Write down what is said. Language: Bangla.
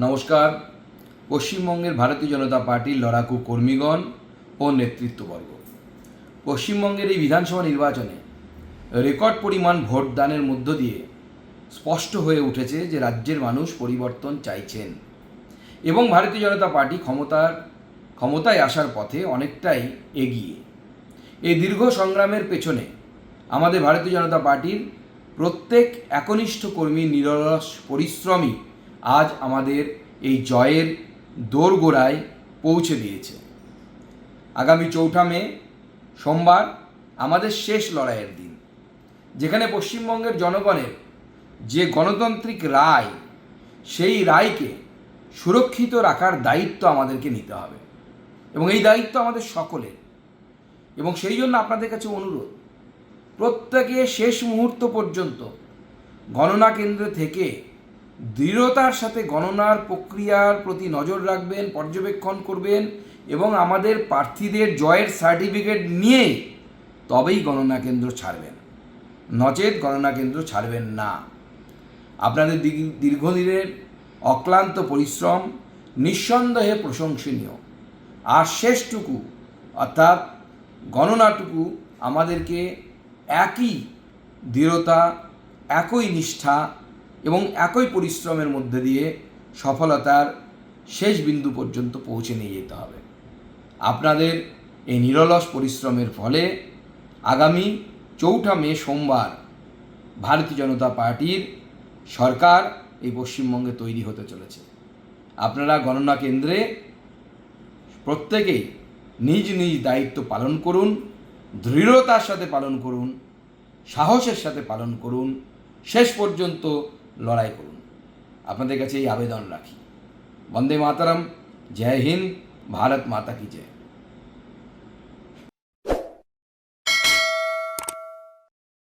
নমস্কার। পশ্চিমবঙ্গের ভারতীয় জনতা পার্টির লড়াকু কর্মীগণ ও নেতৃত্ববর্গ, পশ্চিমবঙ্গের এই বিধানসভা নির্বাচনে রেকর্ড পরিমাণ ভোটদানের মধ্য দিয়ে স্পষ্ট হয়ে উঠেছে যে রাজ্যের মানুষ পরিবর্তন চাইছেন এবং ভারতীয় জনতা পার্টি ক্ষমতায় আসার পথে অনেকটাই এগিয়ে। এই দীর্ঘ সংগ্রামের পেছনে আমাদের ভারতীয় জনতা পার্টির প্রত্যেক একনিষ্ঠ কর্মী নিরলস পরিশ্রমী আজ আমাদের এই জয়ের দোরগোড়ায় পৌঁছে দিয়েছে। আগামী 4 মে সোমবার আমাদের শেষ লড়াইয়ের দিন, যেখানে পশ্চিমবঙ্গের জনগণের যে গণতান্ত্রিক রায়, সেই রায়কে সুরক্ষিত রাখার দায়িত্ব আমাদেরকে নিতে হবে এবং এই দায়িত্ব আমাদের সকলের। এবং সেই জন্য আপনাদের কাছে অনুরোধ, প্রত্যেকে শেষ মুহূর্ত পর্যন্ত গণনা কেন্দ্রে থেকে দৃঢ়তার সাথে গণনার প্রক্রিয়ার প্রতি নজর রাখবেন, পর্যবেক্ষণ করবেন এবং আমাদের প্রার্থীদের জয়ের সার্টিফিকেট নিয়ে তবেই গণনা কেন্দ্র ছাড়বেন, নচেত গণনা কেন্দ্র ছাড়বেন না। আপনাদের দীর্ঘদিনের অক্লান্ত পরিশ্রম নিঃসন্দেহে প্রশংসনীয়, আর শেষটুকু অর্থাৎ গণনাটুকু আমাদেরকে একই দৃঢ়তা, একই নিষ্ঠা এবং একই পরিশ্রমের মধ্যে দিয়ে সফলতার শেষ বিন্দু পর্যন্ত পৌঁছে নিয়ে যেতে হবে। আপনাদের এই নিরলস পরিশ্রমের ফলে আগামী 4 মে সোমবার ভারতীয় জনতা পার্টির সরকার এই পশ্চিমবঙ্গে তৈরি হতে চলেছে। আপনারা গণনা কেন্দ্রে প্রত্যেকেই নিজ নিজ দায়িত্ব পালন করুন, দৃঢ়তার সাথে পালন করুন, সাহসের সাথে পালন করুন, শেষ পর্যন্ত লড়াই করুন। আপনাদের কাছে এই আবেদন রাখি। বন্দে মাতরম, জয় হিন্দ, ভারত মাতা কি জয়।